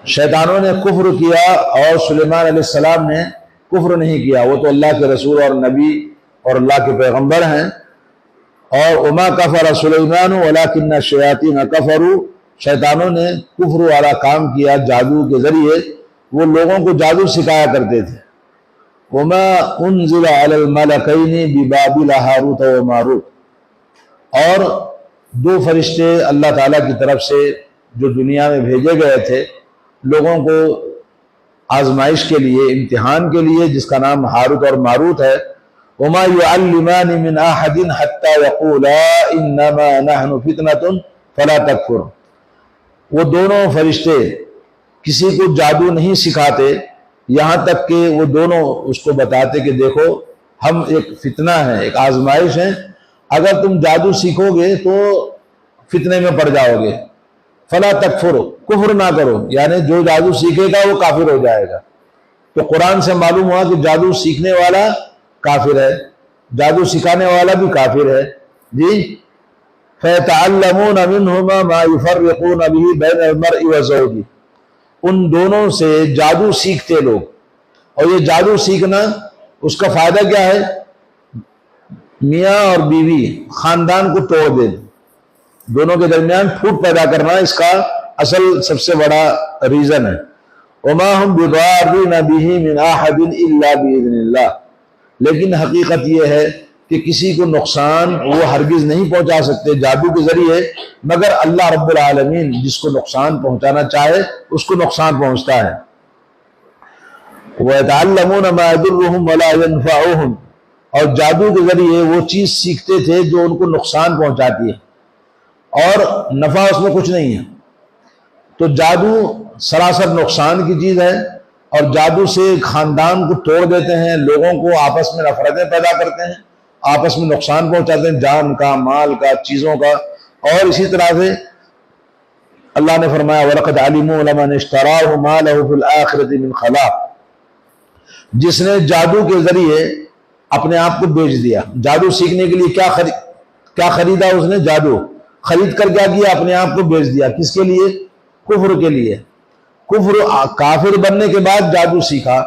شیطانوں نے کفر کیا اور سلیمان علیہ السلام نے کفر نہیں کیا، وہ تو اللہ کے رسول اور نبی اور اللہ کے پیغمبر ہیں۔ اور وما کفر سلیمان ولکن الشیاطین کفروا، شیطانوں نے کفر والا کام کیا جادو کے ذریعے، وہ لوگوں کو جادو سکھایا کرتے تھے۔ وما انزل علی الملکین ببابل ہاروت و ماروت، اور دو فرشتے اللہ تعالیٰ کی طرف سے جو دنیا میں بھیجے گئے تھے لوگوں کو آزمائش کے لیے، امتحان کے لیے، جس کا نام ہاروت اور ماروت ہے۔ وما يعلمان من احد حتى يقولا انما نحن فتنة فلا تکفر، وہ دونوں فرشتے کسی کو جادو نہیں سکھاتے یہاں تک کہ وہ دونوں اس کو بتاتے کہ دیکھو ہم ایک فتنہ ہے، ایک آزمائش ہے، اگر تم جادو سیکھو گے تو فتنے میں پڑ جاؤ گے، فلا تکفر، کفر نہ کرو، یعنی جو جادو سیکھے گا وہ کافر ہو جائے گا۔ تو قرآن سے معلوم ہوا کہ جادو سیکھنے والا کافر ہے، جادو سکھانے والا بھی کافر ہے جی۔ فَيَتَعَلَّمُونَ مِنْهُمَا مَا يُفَرِّقُونَ بِهِ بَيْنَ الْمَرْءِ وَزَوْجِهِ، ان دونوں سے جادو سیکھتے لوگ، اور یہ جادو سیکھنا اس کا فائدہ کیا ہے؟ میاں اور بیوی خاندان کو توڑ دے، دونوں کے درمیان پھوٹ پیدا کرنا اس کا اصل سب سے بڑا ریزن ہے۔ وَمَا هُمْ بِضَارِّينَ بِهِ مِنْ أَحَدٍ إِلَّا بِإِذْنِ اللَّهِ، لیکن حقیقت یہ ہے کہ کسی کو نقصان وہ ہرگز نہیں پہنچا سکتے جادو کے ذریعے مگر اللہ رب العالمین جس کو نقصان پہنچانا چاہے اس کو نقصان پہنچتا ہے۔ وَيَتَعَلَّمُونَ مَا يَضُرُّهُمْ وَلَا يَنْفَعُهُمْ، اور جادو کے ذریعے وہ چیز سیکھتے تھے جو ان کو نقصان پہنچاتی ہے اور نفع اس میں کچھ نہیں ہے۔ تو جادو سراسر نقصان کی چیز ہے، اور جادو سے خاندان کو توڑ دیتے ہیں، لوگوں کو آپس میں نفرتیں پیدا کرتے ہیں، آپس میں نقصان پہنچاتے ہیں، جان کا، مال کا، چیزوں کا۔ اور اسی طرح سے اللہ نے فرمایا وَلَقَدْ عَلِمُوا لَمَنِ اشْتَرَاهُ مَا لَهُ فِي الْآخِرَةِ مِنْ خَلَاقٍ، جس نے جادو کے ذریعے اپنے آپ کو بیچ دیا۔ جادو سیکھنے کے لیے کیا خریدا اس نے؟ جادو خرید کر کیا کیا؟ اپنے آپ کو بیچ دیا۔ کس کے لیے؟ کفر کے لیے۔ کفر، کافر بننے کے بعد جادو سیکھا،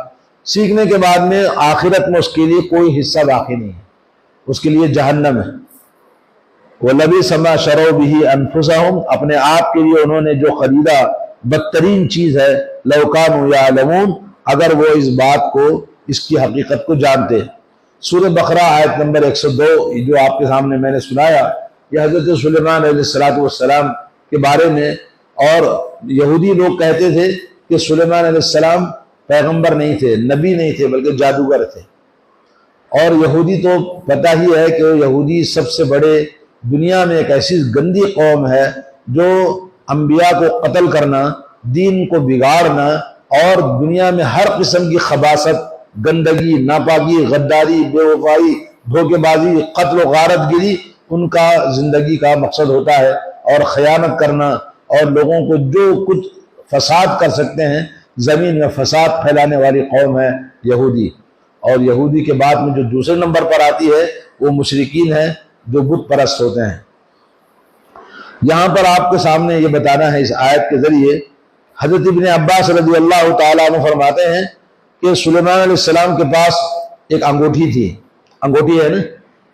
سیکھنے کے بعد میں آخرت میں اس کے لیے کوئی حصہ باقی نہیں ہے، اس کے لیے جہنم ہے۔ وَلَبِئْسَ مَا شَرَوْا بِهِ أَنفُسَهُمْ، اپنے آپ کے لیے انہوں نے جو خریدا بدترین چیز ہے، لَوْ كَانُوا يَعْلَمُونَ، اگر وہ اس بات کو، اس کی حقیقت کو جانتے۔ سورہ بقرہ آیت نمبر 102 جو آپ کے سامنے میں نے سنایا، یہ حضرت سلیمان علیہ السلام کے بارے میں، اور یہودی لوگ کہتے تھے کہ سلیمان علیہ السلام پیغمبر نہیں تھے، نبی نہیں تھے، بلکہ جادوگر تھے۔ اور یہودی تو پتہ ہی ہے کہ یہودی سب سے بڑے، دنیا میں ایک ایسی گندی قوم ہے جو انبیاء کو قتل کرنا، دین کو بگاڑنا، اور دنیا میں ہر قسم کی خباثت، گندگی، ناپاکی، غداری، بے وفائی، دھوکے بازی، قتل و غارت گری ان کا زندگی کا مقصد ہوتا ہے، اور خیانت کرنا، اور لوگوں کو جو کچھ فساد کر سکتے ہیں، زمین میں فساد پھیلانے والی قوم ہے یہودی۔ اور یہودی کے بعد میں جو دوسرے نمبر پر آتی ہے وہ مشرکین ہیں جو بت پرست ہوتے ہیں۔ یہاں پر آپ کے سامنے یہ بتانا ہے اس آیت کے ذریعے، حضرت ابن عباس رضی اللہ تعالیٰ عنہ فرماتے ہیں کہ سلیمان علیہ السلام کے پاس ایک انگوٹھی تھی، انگوٹھی ہے نا،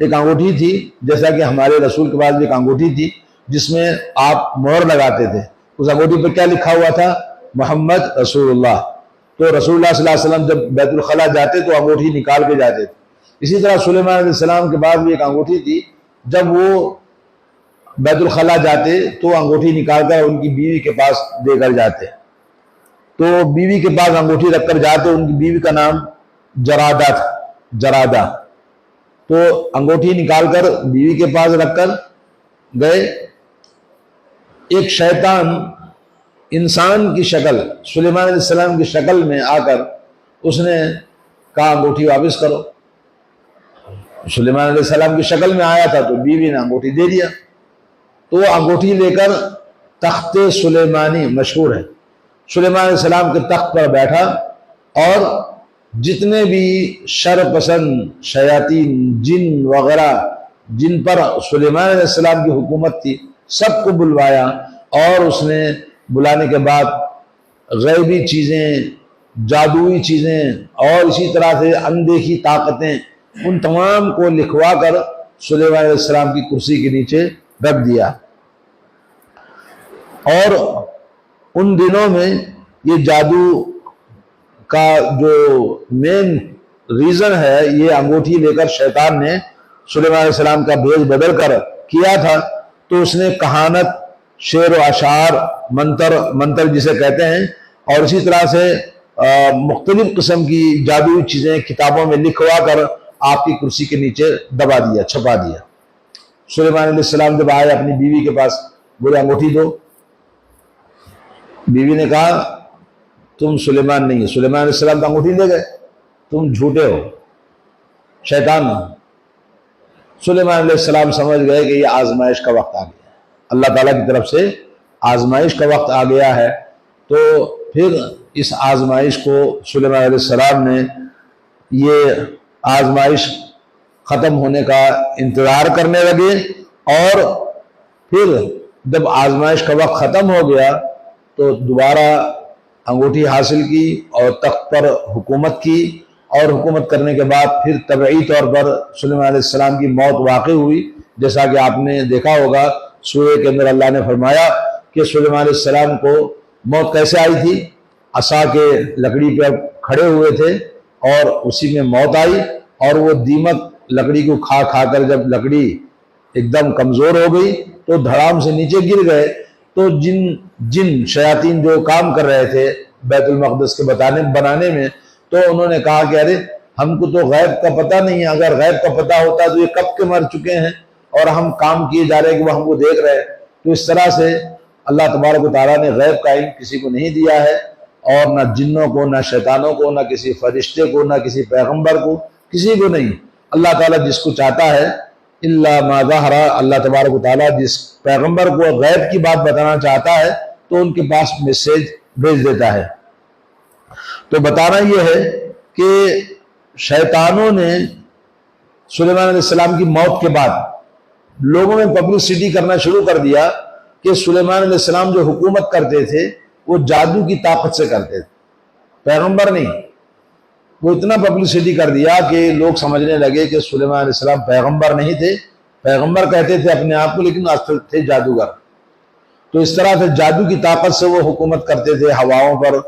ایک انگوٹھی تھی، جیسا کہ ہمارے رسول کے پاس بھی ایک انگوٹھی تھی جس میں آپ مہر لگاتے تھے۔ اس انگوٹھی پہ کیا لکھا ہوا تھا؟ محمد رسول اللہ۔ تو رسول اللہ صلی اللہ علیہ وسلم جب بیت الخلاء جاتے تو انگوٹھی نکال کے جاتے تھے۔ اسی طرح سلیمان علیہ السلام کے بعد بھی ایک انگوٹھی تھی، جب وہ بیت الخلاء جاتے تو انگوٹھی نکال کر ان کی بیوی کے پاس دے کر جاتے۔ تو بیوی کے پاس انگوٹھی رکھ کر جاتے، ان کی بیوی کا نام جرادہ تھا، جرادہ۔ تو انگوٹھی نکال کر بیوی کے پاس رکھ کر گئے، ایک شیطان انسان کی شکل، سلیمان علیہ السلام کی شکل میں آ کر اس نے کہا انگوٹھی واپس کرو۔ سلیمان علیہ السلام کی شکل میں آیا تھا تو بیوی نے انگوٹھی دے دیا۔ تو وہ انگوٹھی لے کر تخت سلیمانی مشہور ہے، سلیمان علیہ السلام کے تخت پر بیٹھا، اور جتنے بھی شر پسند شیاطین، جن وغیرہ جن پر سلیمان علیہ السلام کی حکومت تھی، سب کو بلوایا، اور اس نے بلانے کے بعد غیبی چیزیں، جادوئی چیزیں اور اسی طرح سے اندیکھی طاقتیں، ان تمام کو لکھوا کر سلیمان علیہ السلام کی کرسی کے نیچے رکھ دیا۔ اور ان دنوں میں یہ جادو کا جو مین ریزن ہے، یہ انگوٹھی لے کر شیطان نے سلیمان علیہ السلام کا بھیج بدل کر کیا تھا، تو اس نے کہانت، شعر و اشعار، منتر جسے کہتے ہیں، اور اسی طرح سے مختلف قسم کی جادوئی چیزیں کتابوں میں لکھوا کر آپ کی کرسی کے نیچے دبا دیا، چھپا دیا۔ سلیمان علیہ السلام جب آئے اپنی بیوی کے پاس، بولے انگوٹھی دو۔ بیوی نے کہا تم سلیمان نہیں ہے۔ سلیمان علیہ السلام تو انگوٹھی دے گئے، تم جھوٹے ہو، شیطان ہو۔ سلیمان علیہ السلام سمجھ گئے کہ یہ آزمائش کا وقت آ گیا ہے، اللہ تعالیٰ کی طرف سے آزمائش کا وقت آ گیا ہے۔ تو پھر اس آزمائش کو سلیمان علیہ السلام نے یہ آزمائش ختم ہونے کا انتظار کرنے لگے، اور پھر جب آزمائش کا وقت ختم ہو گیا تو دوبارہ انگوٹھی حاصل کی اور تخت پر حکومت کی، اور حکومت کرنے کے بعد پھر طبعی طور پر سلیمان علیہ السلام کی موت واقع ہوئی۔ جیسا کہ آپ نے دیکھا ہوگا سورہ کے اندر اللہ نے فرمایا کہ سلیمان علیہ السلام کو موت کیسے آئی تھی، عصا کے لکڑی پہ کھڑے ہوئے تھے اور اسی میں موت آئی، اور وہ دیمک لکڑی کو کھا کھا کر جب لکڑی ایک دم کمزور ہو گئی تو دھڑام سے نیچے گر گئے۔ تو جن شیاطین جو کام کر رہے تھے بیت المقدس کے بنانے میں، تو انہوں نے کہا کہ ارے ہم کو تو غیب کا پتہ نہیں ہے، اگر غیب کا پتہ ہوتا تو یہ کب کے مر چکے ہیں، اور ہم کام کیے جا رہے ہیں کہ وہ ہم کو دیکھ رہے ہیں۔ تو اس طرح سے اللہ تبارک و تعالیٰ نے غیب کا علم کسی کو نہیں دیا ہے، اور نہ جنوں کو، نہ شیطانوں کو، نہ کسی فرشتے کو، نہ کسی پیغمبر کو، کسی کو نہیں۔ اللہ تعالیٰ جس کو چاہتا ہے، الا ما ظہر، اللہ تبارک و تعالیٰ جس پیغمبر کو غیب کی بات بتانا چاہتا ہے تو ان کے پاس میسیج بھیج دیتا ہے۔ تو بتانا یہ ہے کہ شیطانوں نے سلیمان علیہ السلام کی موت کے بعد لوگوں میں پبلسٹی کرنا شروع کر دیا کہ سلیمان علیہ السلام جو حکومت کرتے تھے وہ جادو کی طاقت سے کرتے تھے، پیغمبر نہیں۔ وہ اتنا پبلسٹی کر دیا کہ لوگ سمجھنے لگے کہ سلیمان علیہ السلام پیغمبر نہیں تھے، پیغمبر کہتے تھے اپنے آپ کو، لیکن اصل تھے جادوگر۔ تو اس طرح سے جادو کی طاقت سے وہ حکومت کرتے تھے، ہواؤں پر،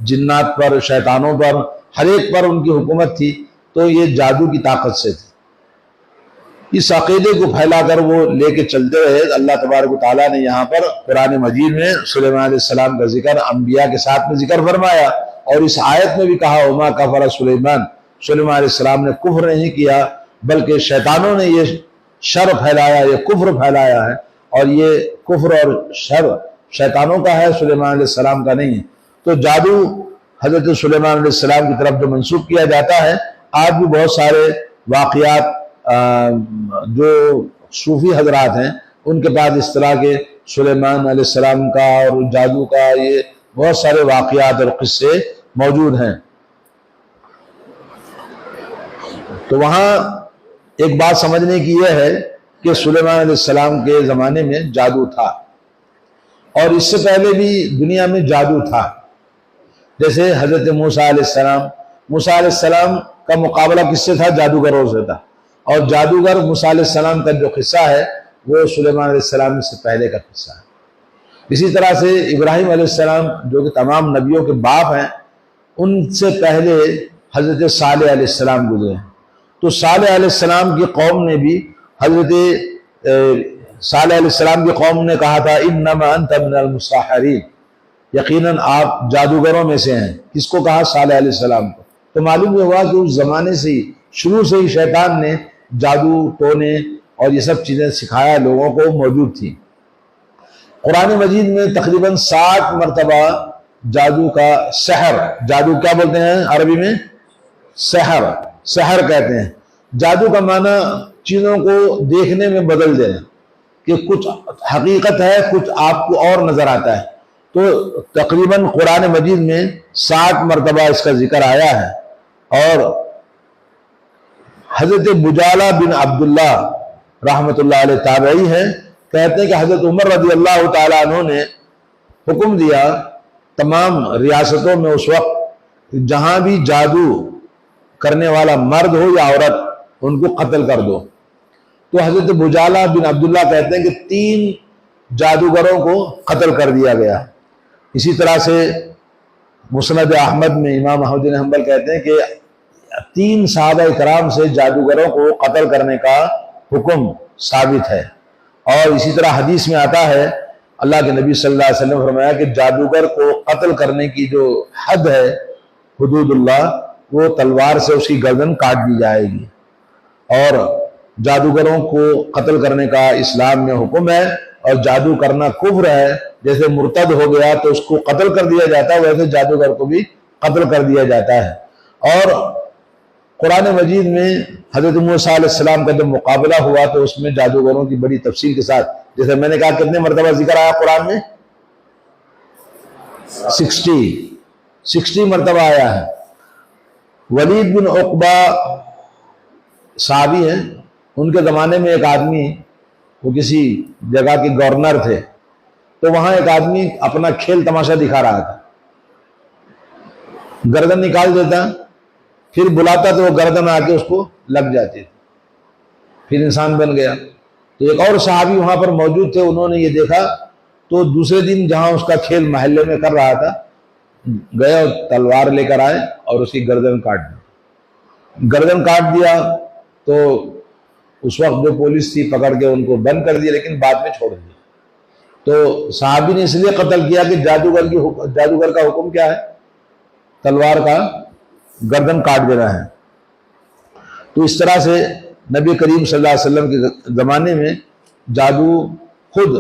جنات پر، شیطانوں پر، ہر ایک پر ان کی حکومت تھی۔ تو یہ جادو کی طاقت سے تھی۔ اس عقیدے کو پھیلا کر وہ لے کے چلتے رہے۔ اللہ تبارک و تعالیٰ نے یہاں پر قرآن مجید میں سلیمان علیہ السلام کا ذکر انبیاء کے ساتھ میں ذکر فرمایا، اور اس آیت میں بھی کہا وما کفر سلیمان، سلیمان علیہ السلام نے کفر نہیں کیا، بلکہ شیطانوں نے یہ شر پھیلایا، یہ کفر پھیلایا ہے، اور یہ کفر اور شر شیطانوں کا ہے، سلیمان علیہ السلام کا نہیں ہے۔ تو جادو حضرت سلیمان علیہ السلام کی طرف جو منسوب کیا جاتا ہے، آج بھی بہت سارے واقعات جو صوفی حضرات ہیں ان کے پاس اس طرح کے سلیمان علیہ السلام کا اور جادو کا یہ بہت سارے واقعات اور قصے موجود ہیں۔ تو وہاں ایک بات سمجھنے کی یہ ہے کہ سلیمان علیہ السلام کے زمانے میں جادو تھا، اور اس سے پہلے بھی دنیا میں جادو تھا۔ جیسے حضرت موسیٰ علیہ السلام، موسیٰ علیہ السلام کا مقابلہ کس سے تھا؟ جادوگروں سے تھا، اور جادوگر موسیٰ علیہ السلام کا جو قصہ ہے وہ سلیمان علیہ السلام سے پہلے کا قصہ ہے۔ اسی طرح سے ابراہیم علیہ السلام جو کہ تمام نبیوں کے باپ ہیں، ان سے پہلے حضرت صالح علیہ السلام گزرے ہیں۔ تو صالح علیہ السلام کی قوم نے بھی حضرت صالح علیہ السلام کی قوم نے کہا تھا انما انت من المسحرین، یقیناً آپ جادوگروں میں سے ہیں۔ کس کو کہا؟ صالح علیہ السلام کو۔ تو معلوم یہ ہوا کہ اس زمانے سے ہی، شروع سے ہی شیطان نے جادو، ٹونے اور یہ سب چیزیں سکھایا لوگوں کو، موجود تھی۔ قرآن مجید میں تقریباً 60 مرتبہ جادو کا، سحر، جادو کیا بولتے ہیں عربی میں؟ سحر، سحر کہتے ہیں۔ جادو کا معنی چیزوں کو دیکھنے میں بدل دینا، کہ کچھ حقیقت ہے، کچھ آپ کو اور نظر آتا ہے۔ تو تقریباً قرآن مجید میں 60 مرتبہ اس کا ذکر آیا ہے۔ اور حضرت بجالہ بن عبداللہ رحمۃ اللہ علیہ تابعی ہیں، کہتے ہیں کہ حضرت عمر رضی اللہ تعالیٰ عنہ نے حکم دیا تمام ریاستوں میں اس وقت جہاں بھی جادو کرنے والا مرد ہو یا عورت ان کو قتل کر دو۔ تو حضرت بجالہ بن عبداللہ کہتے ہیں کہ 3 جادوگروں کو قتل کر دیا گیا۔ اسی طرح سے مسند احمد میں امام احمد بن حنبل کہتے ہیں کہ 3 صحابہ کرام سے جادوگروں کو قتل کرنے کا حکم ثابت ہے۔ اور اسی طرح حدیث میں آتا ہے اللہ کے نبی صلی اللہ علیہ وسلم نے فرمایا کہ جادوگر کو قتل کرنے کی جو حد ہے حدود اللہ، وہ تلوار سے اس کی گردن کاٹ دی جائے گی۔ اور جادوگروں کو قتل کرنے کا اسلام میں حکم ہے، اور جادو کرنا کفر ہے۔ جیسے مرتد ہو گیا تو اس کو قتل کر دیا جاتا ہے، ویسے جادوگر کو بھی قتل کر دیا جاتا ہے۔ اور قرآن مجید میں حضرت موسیٰ علیہ السلام کا جب مقابلہ ہوا تو اس میں جادوگروں کی بڑی تفصیل کے ساتھ، جیسے میں نے کہا کتنے مرتبہ ذکر آیا قرآن میں؟ 60 مرتبہ آیا ہے۔ ولید بن عقبہ صحابی ہیں، ان کے زمانے میں ایک آدمی، وہ کسی جگہ کے گورنر تھے، تو وہاں ایک آدمی اپنا کھیل تماشا دکھا رہا تھا، گردن نکال دیتا، پھر بلاتا تو وہ گردن آ کے اس کو لگ جاتی تھی، پھر انسان بن گیا۔ تو ایک اور صحابی وہاں پر موجود تھے، انہوں نے یہ دیکھا تو دوسرے دن جہاں اس کا کھیل محلے میں کر رہا تھا گئے اور تلوار لے کر آئے اور اس کی گردن کاٹ دی۔ گردن کاٹ دیا تو اس وقت جو پولیس تھی پکڑ کے ان کو بند کر دیا، لیکن بعد میں چھوڑ دیا۔ تو صحابی نے اس لیے قتل کیا کہ جادوگر کا حکم کیا ہے؟ تلوار کا گردن کاٹ دینا ہے۔ تو اس طرح سے نبی کریم صلی اللہ علیہ وسلم کے زمانے میں جادو خود،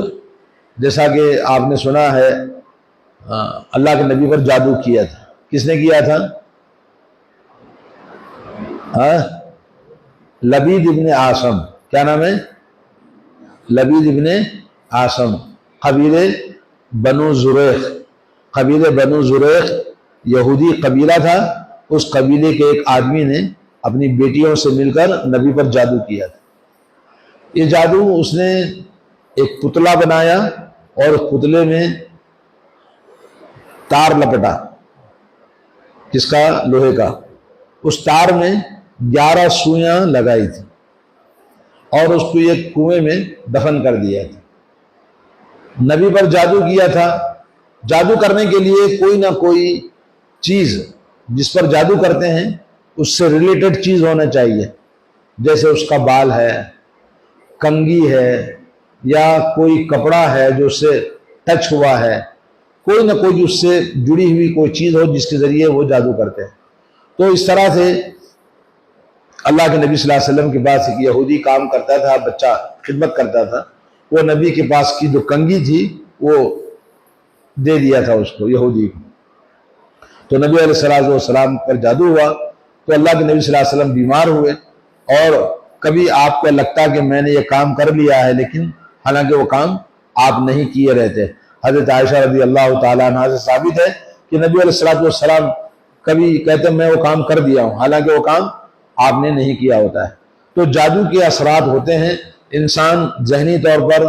جیسا کہ آپ نے سنا ہے اللہ کے نبی پر جادو کیا تھا۔ کس نے کیا تھا؟ لبید ابن عاصم۔ کیا نام ہے؟ لبید ابن عاصم، قبیلے بنو زریق۔ قبیلے بنو زریق یہودی قبیلہ تھا، اس قبیلے کے ایک آدمی نے اپنی بیٹیوں سے مل کر نبی پر جادو کیا تھا۔ یہ جادو اس نے ایک پتلا بنایا اور اس پتلے میں تار لپٹا، کس کا؟ لوہے کا۔ اس تار میں 11 سوئیاں لگائی تھی اور اس کو ایک کنویں میں دفن کر دیا تھا۔ نبی پر جادو کیا تھا۔ جادو کرنے کے لیے کوئی نہ کوئی چیز جس پر جادو کرتے ہیں اس سے ریلیٹڈ چیز ہونا چاہیے، جیسے اس کا بال ہے، کنگھی ہے، یا کوئی کپڑا ہے جو اس سے ٹچ ہوا ہے، کوئی نہ کوئی اس سے جڑی ہوئی کوئی چیز ہو جس کے ذریعے وہ جادو کرتے ہیں۔ تو اس طرح سے اللہ کے نبی صلی اللہ علیہ وسلم کے پاس ایک یہودی کام کرتا تھا، بچہ خدمت کرتا تھا، وہ نبی کے پاس کی جو کنگھی تھی وہ دے دیا تھا اس کو، یہودی کو۔ تو نبی علیہ السلام پر جادو ہوا تو اللہ کے نبی صلی اللہ علیہ وسلم بیمار ہوئے، اور کبھی آپ کو لگتا کہ میں نے یہ کام کر لیا ہے، لیکن حالانکہ وہ کام آپ نہیں کیے رہتے۔ حضرت عائشہ رضی اللہ تعالیٰ عنہ سے ثابت ہے کہ نبی علیہ السلام کبھی کہتے ہیں میں وہ کام کر دیا ہوں، حالانکہ وہ کام آپ نے نہیں کیا ہوتا ہے۔ تو جادو کے اثرات ہوتے ہیں، انسان ذہنی طور پر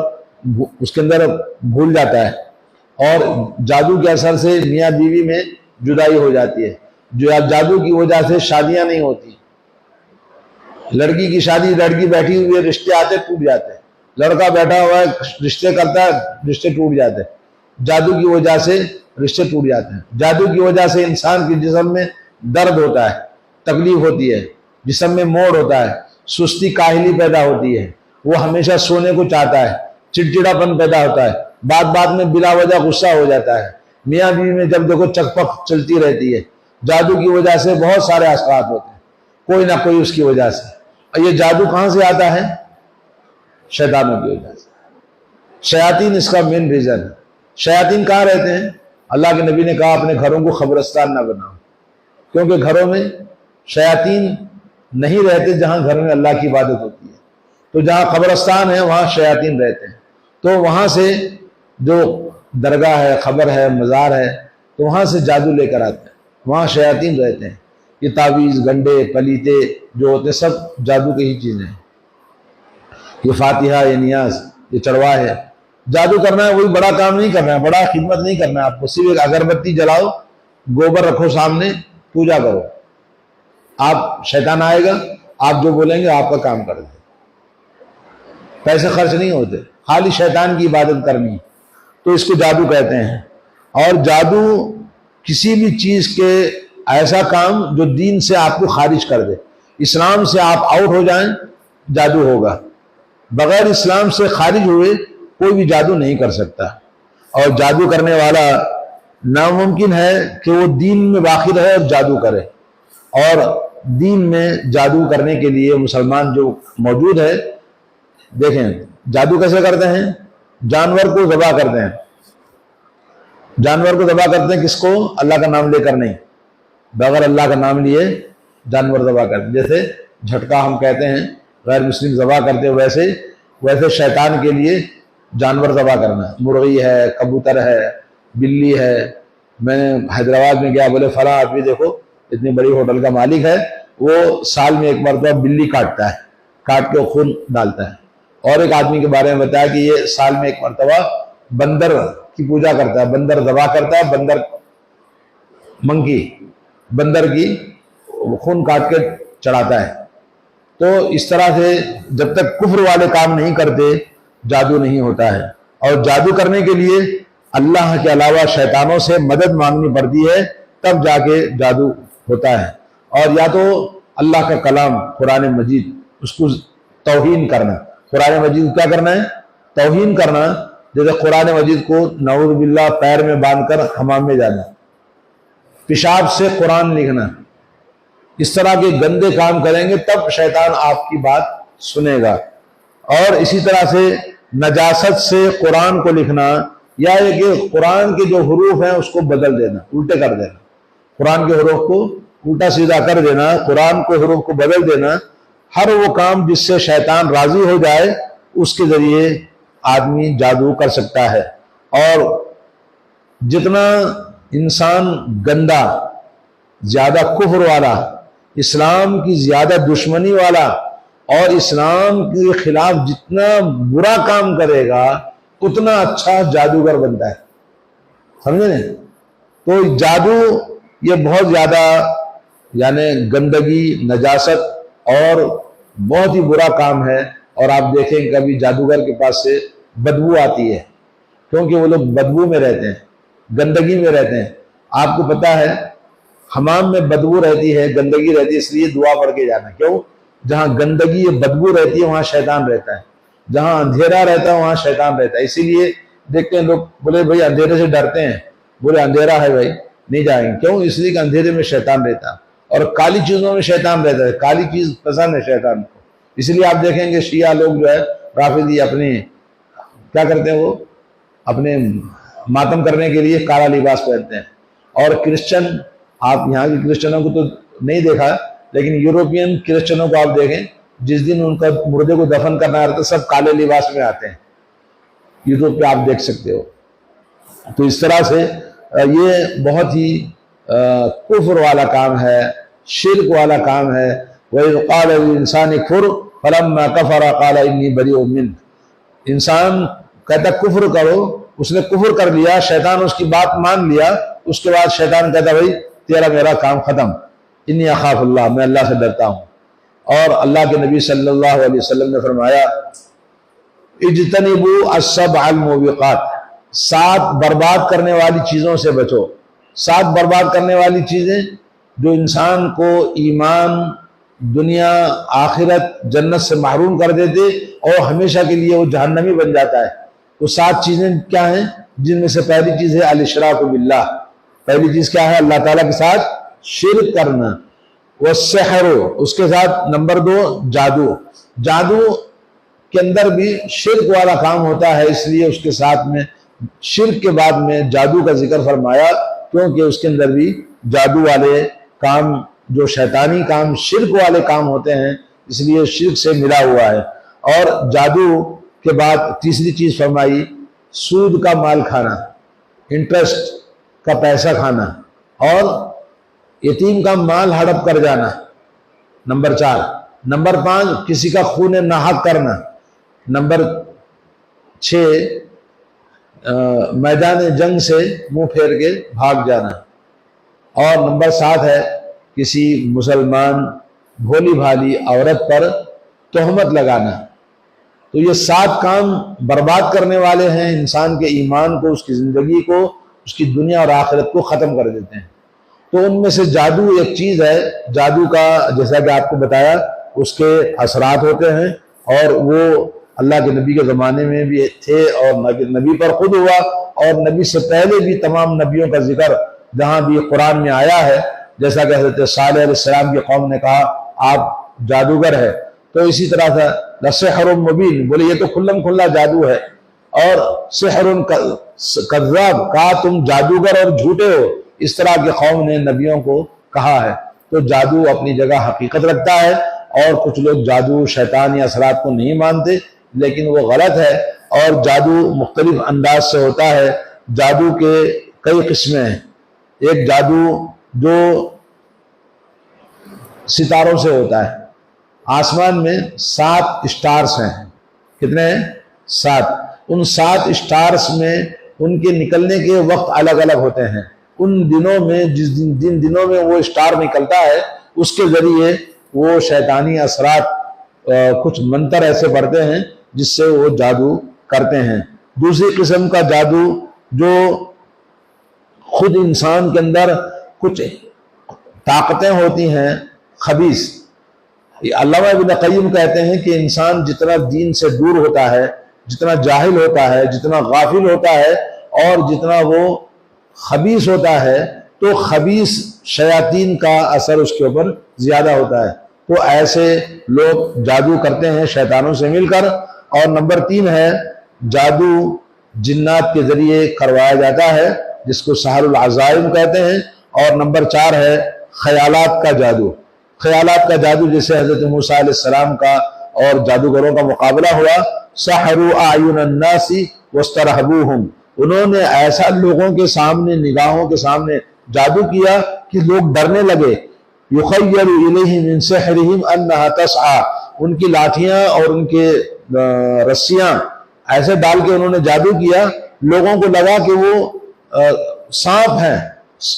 اس کے اندر بھول جاتا ہے، اور جادو کے اثر سے میاں بیوی میں جدائی ہو جاتی ہے، جو جادو کی وجہ سے شادیاں نہیں ہوتی۔ لڑکی کی شادی، لڑکی بیٹھی ہوئی ہے، رشتے آتے ٹوٹ جاتے ہیں، لڑکا بیٹھا ہوا ہے رشتے کرتا ہے، رشتے ٹوٹ جاتے ہیں۔ جادو کی وجہ سے رشتے ٹوٹ جاتے ہیں۔ جادو کی وجہ سے انسان کے جسم میں درد ہوتا ہے، تکلیف ہوتی ہے، جسم میں موڑ ہوتا ہے، سستی کاہلی پیدا ہوتی ہے، وہ ہمیشہ سونے کو چاہتا ہے، چڑچڑا پن پیدا ہوتا ہے، بات میں بلا وجہ غصہ ہو جاتا ہے، میاں بیوی میں جب دیکھو چک پک چلتی رہتی ہے۔ جادو کی وجہ سے بہت سارے اثرات ہوتے ہیں، کوئی نہ کوئی اس کی وجہ سے۔ اور یہ جادو کہاں سے آتا ہے؟ شیطانوں کی وجہ سے۔ شیاطین اس کا مین ریزن ہے۔ شیاطین کہاں رہتے ہیں؟ اللہ کے نبی نے کہا اپنے گھروں کو قبرستان نہ بناؤ، کیونکہ گھروں میں شیاطین نہیں رہتے جہاں گھر میں اللہ کی عبادت ہوتی ہے۔ تو جہاں قبرستان ہے وہاں شیاطین رہتے ہیں، تو وہاں سے جو درگاہ ہے، قبر ہے، مزار ہے، تو وہاں سے جادو لے کر آتے ہیں، وہاں شیاطین رہتے ہیں۔ یہ تعویذ، گنڈے، پلیتے جو ہوتے ہیں سب جادو کی ہی چیزیں ہیں۔ یہ فاتحہ، یہ نیاز، یہ چڑوا ہے، جادو کرنا ہے وہی بڑا کام نہیں کرنا ہے، بڑا خدمت نہیں کرنا ہے آپ کو، صرف ایک اگربتی جلاؤ، گوبر رکھو سامنے، پوجا کرو، آپ شیطان آئے گا، آپ جو بولیں گے آپ کا کام کر دیں، پیسے خرچ نہیں ہوتے، خالی شیطان کی عبادت کرنی، تو اس کو جادو کہتے ہیں۔ اور جادو کسی بھی چیز کے ایسا کام جو دین سے آپ کو خارج کر دے، اسلام سے آپ آؤٹ ہو جائیں جادو ہوگا، بغیر اسلام سے خارج ہوئے کوئی بھی جادو نہیں کر سکتا، اور جادو کرنے والا ناممکن ہے کہ وہ دین میں واقع رہے اور جادو کرے، اور دین میں جادو کرنے کے لیے مسلمان جو موجود ہے، دیکھیں جادو کیسے کرتے ہیں، جانور کو ذبح کرتے ہیں، جانور کو ذبح کرتے ہیں کس کو، اللہ کا نام لے کر نہیں، بغیر اللہ کا نام لیے جانور ذبح کرتے ہیں، جیسے جھٹکا ہم کہتے ہیں غیر مسلم ذبح کرتے ہیں، ویسے شیطان کے لیے جانور ذبح کرنا، مرغی ہے، کبوتر ہے، بلی ہے۔ میں نے حیدرآباد میں گیا، بولے فلاں آدمی دیکھو اتنی بڑی ہوٹل کا مالک ہے، وہ سال میں ایک مرتبہ بلی کاٹتا ہے، کاٹ کے خون ڈالتا ہے، اور ایک آدمی کے بارے میں بتایا کہ یہ سال میں ایک مرتبہ بندر کی پوجا کرتا ہے، بندر ذبح کرتا ہے، بندر کی خون کاٹ کے چڑھاتا ہے۔ تو اس طرح سے جب تک کفر والے کام نہیں کرتے جادو نہیں ہوتا ہے، اور جادو کرنے کے لیے اللہ کے علاوہ شیطانوں سے مدد مانگنی پڑتی ہے، تب جا کے جادو ہوتا ہے۔ اور یا تو اللہ کا کلام قرآن مجید، اس کو توہین کرنا، قرآن مجید کو کیا کرنا ہے، توہین کرنا، جیسے قرآن مجید کو نعوذ باللہ پیر میں باندھ کر حمام میں جانا، پیشاب سے قرآن لکھنا، اس طرح کے گندے کام کریں گے تب شیطان آپ کی بات سنے گا۔ اور اسی طرح سے نجاست سے قرآن کو لکھنا، یا یہ کہ قرآن کے جو حروف ہیں اس کو بدل دینا، الٹے کر دینا، قرآن کے حروف کو الٹا سیدھا کر دینا، قرآن کے حروف کو بدل دینا، ہر وہ کام جس سے شیطان راضی ہو جائے اس کے ذریعے آدمی جادو کر سکتا ہے۔ اور جتنا انسان گندا، زیادہ کفر والا، اسلام کی زیادہ دشمنی والا، اور اسلام کے خلاف جتنا برا کام کرے گا اتنا اچھا جادوگر بنتا ہے، سمجھے نا؟ تو جادو یہ بہت زیادہ یعنی گندگی، نجاست اور بہت ہی برا کام ہے۔ اور آپ دیکھیں کبھی جادوگر کے پاس سے بدبو آتی ہے، کیونکہ وہ لوگ بدبو میں رہتے ہیں، گندگی میں رہتے ہیں۔ آپ کو پتا ہے حمام میں بدبو رہتی ہے، گندگی رہتی ہے، اس لیے دعا پڑھ کے جانا، کیوں؟ جہاں گندگی بدبو رہتی ہے وہاں شیطان رہتا ہے، جہاں اندھیرا رہتا ہے وہاں شیطان رہتا ہے۔ اسی لیے دیکھتے ہیں لوگ بولے بھائی اندھیرے سے ڈرتے ہیں، بولے اندھیرا ہے بھائی نہیں جائیں گے، کیوں؟ اس لیے کہ اندھیرے میں شیطان رہتا ہے، اور کالی چیزوں میں شیطان رہتا ہے، کالی چیز پسند ہے شیطان کو۔ اس لیے آپ دیکھیں گے شیعہ لوگ جو ہے رافضی اپنے کیا کرتے ہیں، وہ اپنے ماتم کرنے کے لیے کالا لباس پہنتے ہیں، اور کرسچن، آپ یہاں کے کرسچنوں کو تو نہیں دیکھا لیکن یوروپین کرسچنوں کو آپ دیکھیں، جس دن ان کا مردے کو دفن کرنا رہتا ہے سب کالے لباس میں آتے ہیں، یوروپ پہ آپ دیکھ سکتے ہو۔ تو اس طرح سے یہ بہت ہی کفر والا کام ہے، شرک والا کام ہے۔ وَإِذْ قَالَ الْإِنسَانِ اكْفُرْ فَلَمَّا كَفَرَ قَالَ إِنِّي بَرِيءٌ مِّنْهُ۔ انسان کہتا کفر کرو، اس نے کفر کر لیا، شیطان اس کی بات مان لیا، اس کے بعد شیطان کہتا بھائی تیرا میرا کام ختم، انی اخاف اللہ، میں اللہ سے ڈرتا ہوں۔ اور اللہ کے نبی صلی اللہ علیہ وسلم نے فرمایا اجتنبوا السبع الموبقات، 7 برباد کرنے والی چیزوں سے بچو۔ 7 برباد کرنے والی چیزیں جو انسان کو ایمان، دنیا، آخرت، جنت سے محروم کر دیتے اور ہمیشہ کے لیے وہ جہنمی بن جاتا ہے۔ وہ 7 چیزیں کیا ہیں؟ جن میں سے پہلی چیز ہے الاشراک باللہ، پہلی چیز کیا ہے؟ اللہ تعالیٰ کے ساتھ شرک کرنا۔ والسحر، اس کے ساتھ نمبر 2 جادو، جادو کے اندر بھی شرک والا کام ہوتا ہے، اس لیے اس کے ساتھ میں شرک کے بعد میں جادو کا ذکر فرمایا، کیونکہ اس کے اندر بھی جادو والے کام، جو شیطانی کام شرک والے کام ہوتے ہیں، اس لیے شرک سے ملا ہوا ہے۔ اور جادو کے بعد تیسری چیز فرمائی سود کا مال کھانا، انٹرسٹ کا پیسہ کھانا، اور یتیم کا مال ہڑپ کر جانا، نمبر 4۔ نمبر 5 کسی کا خون ناحق کرنا، نمبر 6 میدان جنگ سے منہ پھیر کے بھاگ جانا، اور نمبر 7 ہے کسی مسلمان بھولی بھالی عورت پر تہمت لگانا۔ تو یہ 7 کام برباد کرنے والے ہیں انسان کے ایمان کو، اس کی زندگی کو، اس کی دنیا اور آخرت کو ختم کر دیتے ہیں۔ تو ان میں سے جادو ایک چیز ہے۔ جادو کا جیسا کہ آپ کو بتایا اس کے اثرات ہوتے ہیں، اور وہ اللہ کے نبی کے زمانے میں بھی تھے، اور نبی پر خود ہوا، اور نبی سے پہلے بھی تمام نبیوں کا ذکر جہاں بھی قرآن میں آیا ہے، جیسا کہ حضرت صالح علیہ السلام کی قوم نے کہا آپ جادوگر ہے، تو اسی طرح تھا لسحر مبین، بولے یہ تو کھلم کھلا جادو ہے، اور سحر کذاب، کہا تم جادوگر اور جھوٹے ہو، اس طرح کی قوم نے نبیوں کو کہا ہے۔ تو جادو اپنی جگہ حقیقت رکھتا ہے، اور کچھ لوگ جادو شیطان یا اثرات کو نہیں مانتے، لیکن وہ غلط ہے، اور جادو مختلف انداز سے ہوتا ہے۔ جادو کے کئی قسمیں ہیں۔ ایک جادو جو ستاروں سے ہوتا ہے، آسمان میں 7 اسٹارز ہیں، کتنے ہیں؟ 7۔ ان 7 اسٹارز میں ان کے نکلنے کے وقت الگ الگ ہوتے ہیں۔ ان دنوں میں جن دنوں میں وہ اسٹار نکلتا ہے، اس کے ذریعے وہ شیطانی اثرات کچھ منتر ایسے پڑھتے ہیں جس سے وہ جادو کرتے ہیں۔ دوسری قسم کا جادو جو خود انسان کے اندر کچھ طاقتیں ہوتی ہیں خبیث۔ علامہ ابن قیم کہتے ہیں کہ انسان جتنا دین سے دور ہوتا ہے، جتنا جاہل ہوتا ہے، جتنا غافل ہوتا ہے، اور جتنا وہ خبیث ہوتا ہے، تو خبیث شیاطین کا اثر اس کے اوپر زیادہ ہوتا ہے۔ تو ایسے لوگ جادو کرتے ہیں شیطانوں سے مل کر۔ اور نمبر 3 ہے جادو جنات کے ذریعے کروایا جاتا ہے، جس کو سحر العزائم کہتے ہیں۔ اور نمبر 4 ہے خیالات کا جادو۔ خیالات کا جادو جیسے حضرت موسیٰ علیہ السلام کا اور جادوگروں کا مقابلہ ہوا، سحروا اعین الناس واسترهبوهم، انہوں نے ایسا لوگوں کے سامنے، نگاہوں کے سامنے جادو کیا کہ لوگ ڈرنے لگے۔ یخیل الیہ من سحرہم انہا تسعی، ان کی لاٹھیاں اور ان کے رسیاں ایسے ڈال کے انہوں نے جادو کیا، لوگوں کو لگا کہ وہ سانپ ہیں،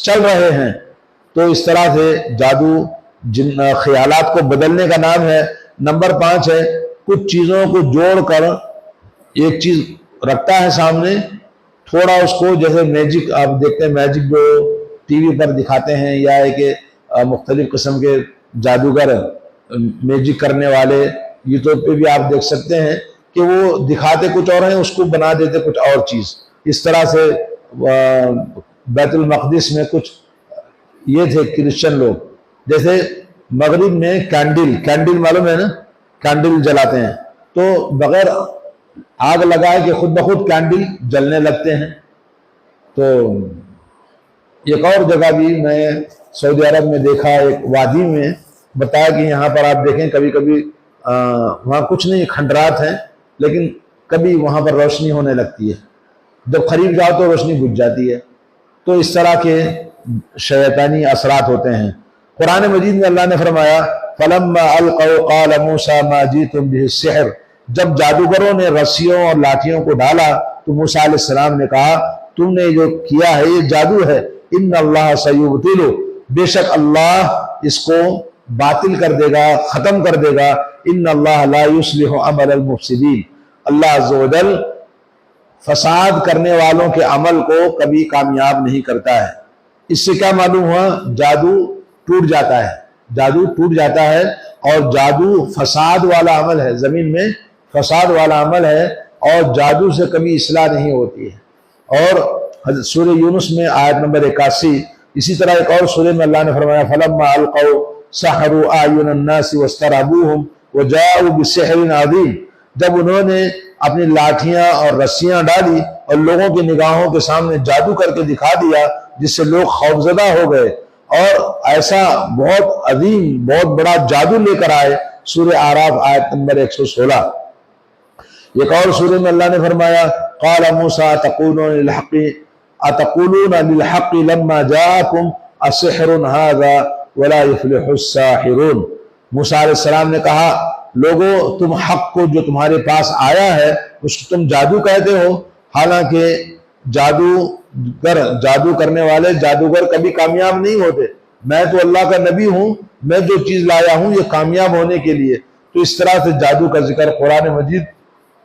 چل رہے ہیں۔ تو اس طرح سے جادو خیالات کو بدلنے کا نام ہے۔ نمبر 5 ہے کچھ چیزوں کو جوڑ کر ایک چیز رکھتا ہے سامنے، تھوڑا اس کو، جیسے میجک آپ دیکھتے ہیں، میجک جو ٹی وی پر دکھاتے ہیں، یا کہ مختلف قسم کے جادوگر میجک کرنے والے یوٹیوب پہ بھی آپ دیکھ سکتے ہیں کہ وہ دکھاتے کچھ اور ہیں، اس کو بنا دیتے کچھ اور چیز۔ اس طرح سے بیت المقدس میں کچھ یہ تھے کرسچن لوگ، جیسے مغرب میں کینڈل معلوم ہے نا، کینڈل جلاتے ہیں، تو بغیر آگ لگائے کہ خود بخود کینڈل جلنے لگتے ہیں۔ تو ایک اور جگہ بھی میں سعودی عرب میں دیکھا، ایک وادی میں بتایا کہ یہاں پر آپ دیکھیں کبھی کبھی وہاں کچھ نہیں، کھنڈرات ہیں، لیکن کبھی وہاں پر روشنی ہونے لگتی ہے، جب قریب جاؤ تو روشنی بجھ جاتی ہے۔ تو اس طرح کے شیطانی اثرات ہوتے ہیں۔ قرآن مجید میں اللہ نے فرمایا فَلَمَّا أَلْقَوْا قَالَ مُوسَىٰ مَا جِئْتُمْ بِهِ السِّحْرُ، جب جادوگروں نے رسیوں اور لاٹھیوں کو ڈالا تو موسیٰ علیہ السلام نے کہا تم نے جو کیا ہے یہ جادو ہے، ان اللہ سیبطلہ، بے شک اللہ اس کو باطل کر دے گا، ختم کر دے گا، ان اللہ لا یصلح عمل المفسدین، اللہ عز و جل فساد کرنے والوں کے عمل کو کبھی کامیاب نہیں کرتا ہے۔ اس سے کیا معلوم ہوا؟ جادو ٹوٹ جاتا ہے، جادو ٹوٹ جاتا ہے، اور جادو فساد والا عمل ہے، زمین میں فساد والا عمل ہے، اور جادو سے کبھی اصلاح نہیں ہوتی ہے۔ اور سورہ یونس میں آیت نمبر 81، اسی طرح ایک اور سورہ میں اللہ نے فرمایا فَلَمَّا أَلْقَوْا سَحَرُوا أَعْيُنَ النَّاسِ وَاسْتَرْهَبُوهُمْ وَجَاءُوا بِسِحْرٍ عَظِيمٍ، جب انہوں نے اپنی لاٹھیاں اور رسیاں ڈالی اور لوگوں کی نگاہوں کے سامنے جادو کر کے دکھا دیا، جس سے لوگ خوفزدہ ہو گئے، اور ایسا بہت عظیم، بہت بڑا جادو لے کر آئے۔ سورہ اعراف آیت نمبر 116۔ ایک اور سورہ میں اللہ نے فرمایا قال موسیٰ اتقولون للحق لما جاءکم اسحر هذا ولا يفلح الساحرون، موسیٰ علیہ السلام نے کہا لوگو تم حق کو جو تمہارے پاس آیا ہے اس کو تم جادو کہتے ہو، حالانکہ جادو کرنے والے جادوگر کبھی کامیاب نہیں ہوتے. میں تو اللہ کا نبی ہوں, میں جو چیز لایا ہوں یہ کامیاب ہونے کے لیے. تو اس طرح سے جادو کا ذکر قرآن مجید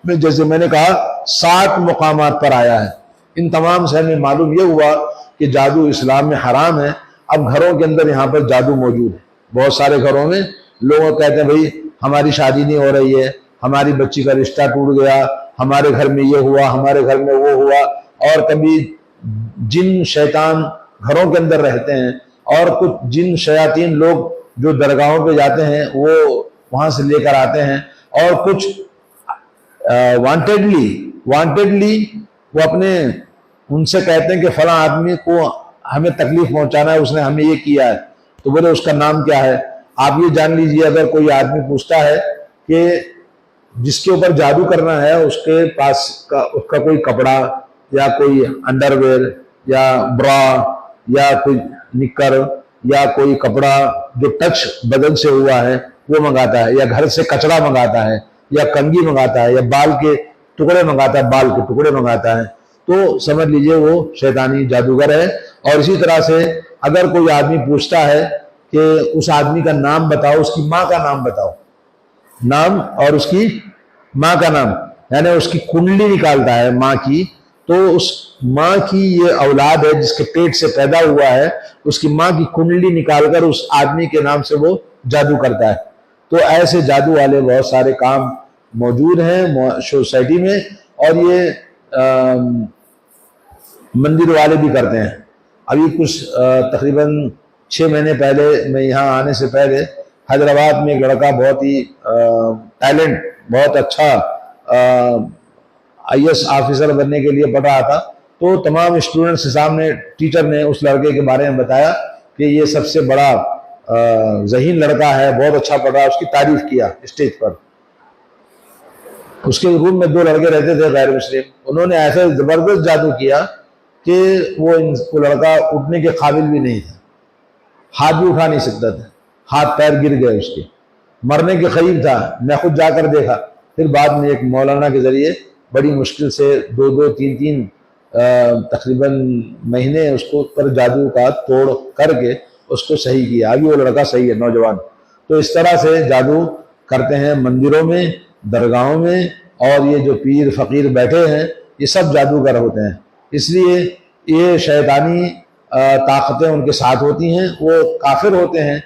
میں, جیسے میں نے کہا, 60 مقامات پر آیا ہے. ان تمام سے ہمیں معلوم یہ ہوا کہ جادو اسلام میں حرام ہے. اب گھروں کے اندر یہاں پر جادو موجود ہے. بہت سارے گھروں میں لوگ کہتے ہیں بھائی ہماری شادی نہیں ہو رہی ہے, ہماری بچی کا رشتہ ٹوٹ گیا, ہمارے گھر میں یہ ہوا, ہمارے گھر میں وہ ہوا. اور کبھی جن شیطان گھروں کے اندر رہتے ہیں, اور کچھ جن شیاطین لوگ جو درگاہوں پہ جاتے ہیں وہ وہاں سے لے کر آتے ہیں, اور کچھ وانٹیڈلی وہ اپنے ان سے کہتے ہیں کہ فلاں آدمی کو ہمیں تکلیف پہنچانا ہے, اس نے ہمیں یہ کیا ہے. تو بولے اس کا نام کیا ہے؟ آپ یہ جان لیجئے, اگر کوئی آدمی پوچھتا ہے کہ جس کے اوپر جادو کرنا ہے اس کے پاس اس کا کوئی کپڑا یا کوئی انڈر ویئر یا برا یا کوئی نکر یا کوئی کپڑا جو ٹچ بدن سے ہوا ہے وہ منگاتا ہے, یا گھر سے کچڑا منگاتا ہے, یا کنگھی منگاتا ہے, یا بال کے ٹکڑے منگاتا ہے, بال کے ٹکڑے منگاتا ہے, تو سمجھ لیجئے وہ شیطانی جادوگر ہے. اور اسی طرح سے اگر کوئی آدمی پوچھتا ہے کہ اس آدمی کا نام بتاؤ, اس کی ماں کا نام بتاؤ, نام اور اس کی ماں کا نام, یعنی اس کی کنڈلی نکالتا ہے ماں کی, تو اس ماں کی یہ اولاد ہے جس کے پیٹ سے پیدا ہوا ہے, اس کی ماں کی کنڈلی نکال کر اس آدمی کے نام سے وہ جادو کرتا ہے. تو ایسے جادو والے بہت سارے کام موجود ہیں سوسائٹی میں, اور یہ مندر والے بھی کرتے ہیں. ابھی کچھ تقریباً 6 مہینے پہلے, میں یہاں آنے سے پہلے حیدرآباد میں ایک لڑکا بہت ہی ٹیلنٹ, بہت اچھا IAS آفیسر بننے کے لیے پڑھ رہا تھا. تو تمام اسٹوڈنٹس کے سامنے ٹیچر نے اس لڑکے کے بارے میں بتایا کہ یہ سب سے بڑا ذہین لڑکا ہے, بہت اچھا پڑھ رہا ہے, اس کی تعریف کیا اسٹیج پر. اس کے روم میں 2 لڑکے رہتے تھے غیر مسلم, انہوں نے ایسے زبردست جادو کیا کہ وہ لڑکا اٹھنے کے قابل بھی نہیں تھا, ہاتھ بھی اٹھا نہیں سکتا تھا, ہاتھ پیر گر گئے اس کے, مرنے کے قریب تھا. میں خود جا کر دیکھا. پھر بعد میں ایک مولانا کے ذریعے بڑی مشکل سے 2 3 تقریباً مہینے اس کو پر جادو کا توڑ کر کے اس کو صحیح کیا. ابھی وہ لڑکا صحیح ہے, نوجوان. تو اس طرح سے جادو کرتے ہیں مندروں میں, درگاہوں میں, اور یہ جو پیر فقیر بیٹھے ہیں یہ سب جادوگر ہوتے ہیں. اس لیے یہ شیطانی طاقتیں ان کے ساتھ ہوتی ہیں. وہ کافر ہوتے ہیں,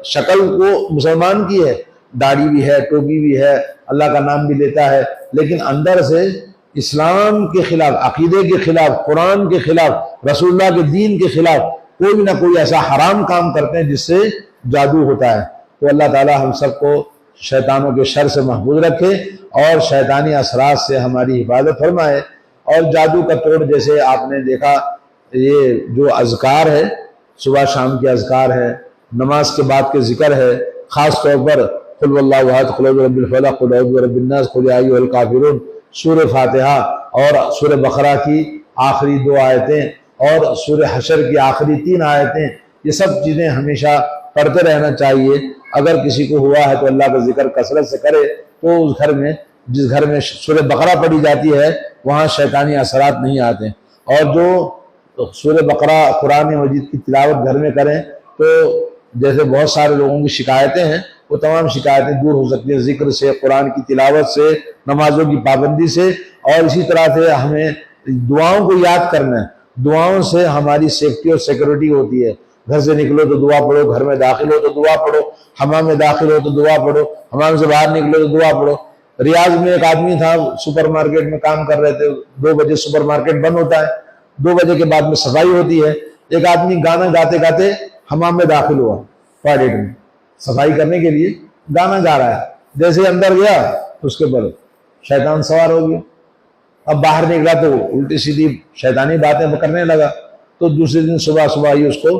شکل وہ مسلمان کی ہے, داڑھی بھی ہے, ٹوپی بھی ہے, اللہ کا نام بھی لیتا ہے, لیکن اندر سے اسلام کے خلاف, عقیدے کے خلاف, قرآن کے خلاف, رسول اللہ کے دین کے خلاف کوئی نہ کوئی ایسا حرام کام کرتے ہیں جس سے جادو ہوتا ہے. تو اللہ تعالی ہم سب کو شیطانوں کے شر سے محفوظ رکھے اور شیطانی اثرات سے ہماری حفاظت فرمائے. اور جادو کا توڑ جیسے آپ نے دیکھا, یہ جو اذکار ہے, صبح شام کے اذکار ہے, نماز کے بعد کے ذکر ہے, خاص طور پر قل واللہ احد, قل اعوذ برب الفلق, قل اعوذ برب الناس, قل یا ایھا الکافرون, سورہ فاتحہ اور سورہ بقرہ کی آخری 2 آیتیں اور سورہ حشر کی آخری 3 آیتیں, یہ سب چیزیں ہمیشہ پڑھتے رہنا چاہیے. اگر کسی کو ہوا ہے تو اللہ کا ذکر کثرت سے کرے, تو اس گھر میں, جس گھر میں سورہ بقرہ پڑھی جاتی ہے وہاں شیطانی اثرات نہیں آتے. اور جو سورہ بقرہ قرآن مجید کی تلاوت گھر میں کریں تو جیسے بہت سارے لوگوں کی شکایتیں ہیں, وہ تمام شکایتیں دور ہو سکتی ہیں ذکر سے, قرآن کی تلاوت سے, نمازوں کی پابندی سے. اور اسی طرح سے ہمیں دعاؤں کو یاد کرنا ہے. دعاؤں سے ہماری سیفٹی اور سیکورٹی ہوتی ہے. گھر سے نکلو تو دعا پڑھو, گھر میں داخل ہو تو دعا پڑھو, حمام میں داخل ہو تو دعا پڑھو, حمام سے باہر نکلو تو دعا پڑھو. ریاض میں ایک آدمی تھا, سپر مارکیٹ میں کام کر رہے تھے, 2 بجے سپر مارکیٹ بند ہوتا ہے, 2 بجے کے بعد میں صفائی ہوتی ہے. ایک آدمی گانا گاتے گاتے حمام میں داخل ہوا, ٹوائلٹ میں صفائی کرنے کے لیے گانا گا رہا ہے. جیسے اندر گیا اس کے پر شیطان سوار ہو گیا. اب باہر نکلا تو الٹی سیدھی شیطانی باتیں کرنے لگا. تو دوسرے دن صبح ہی اس کو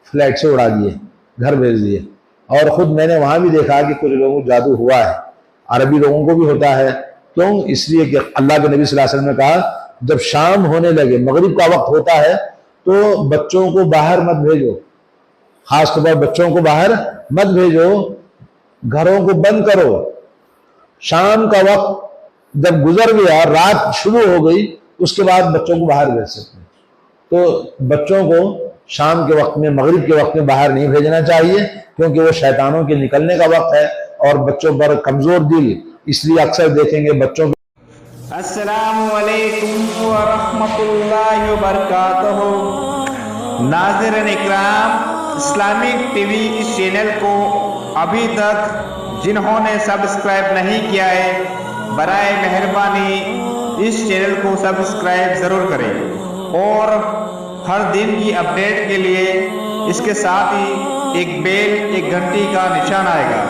فلائٹ سے اڑا دیے, گھر بھیج دیے. اور خود میں نے وہاں بھی دیکھا کہ کچھ لوگوں کو جادو ہوا ہے, عربی لوگوں کو بھی ہوتا ہے. کیوں؟ اس لیے کہ اللہ کے نبی صلی اللہ علیہ وسلم نے کہا جب شام ہونے لگے, مغرب کا وقت ہوتا ہے, تو بچوں کو باہر مت بھیجو, خاص طور پر بچوں کو باہر مت بھیجو, گھروں کو بند کرو. شام کا وقت جب گزر گیا, رات شروع ہو گئی, اس کے بعد بچوں کو باہر بھیج سکتے ہیں۔ تو بچوں کو شام کے وقت میں، مغرب کے وقت میں باہر نہیں بھیجنا چاہیے، کیونکہ وہ شیطانوں کے نکلنے کا وقت ہے اور بچوں پر کمزور دل، اس لیے اکثر دیکھیں گے بچوں کو۔ السلام علیکم ورحمۃ اللہ وبرکاتہ۔ ناظرین اکرام، اسلامک ٹی وی اس چینل کو ابھی تک جنہوں نے سبسکرائب نہیں کیا ہے، برائے مہربانی اس چینل کو سبسکرائب ضرور کریں، اور ہر دن کی اپڈیٹ کے لیے اس کے ساتھ ہی ایک بیل، ایک گھنٹی کا نشان آئے گا،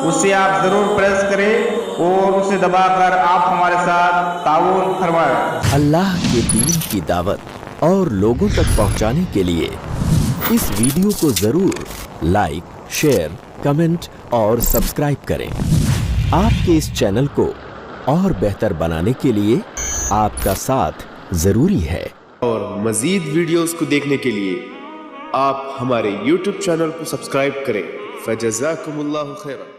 اسے آپ ضرور پریس کریں اور اسے دبا کر آپ ہمارے ساتھ تعاون فرمائیں۔ اللہ کے دین کی دعوت اور لوگوں تک پہنچانے کے لیے اس ویڈیو کو ضرور لائک، شیئر، کمنٹ اور سبسکرائب کریں۔ آپ کے اس چینل کو اور بہتر بنانے کے لیے آپ کا ساتھ ضروری ہے۔ اور مزید ویڈیوز کو دیکھنے کے لیے آپ ہمارے YouTube چینل کو سبسکرائب کریں۔ فجزاکم اللہ خیرا۔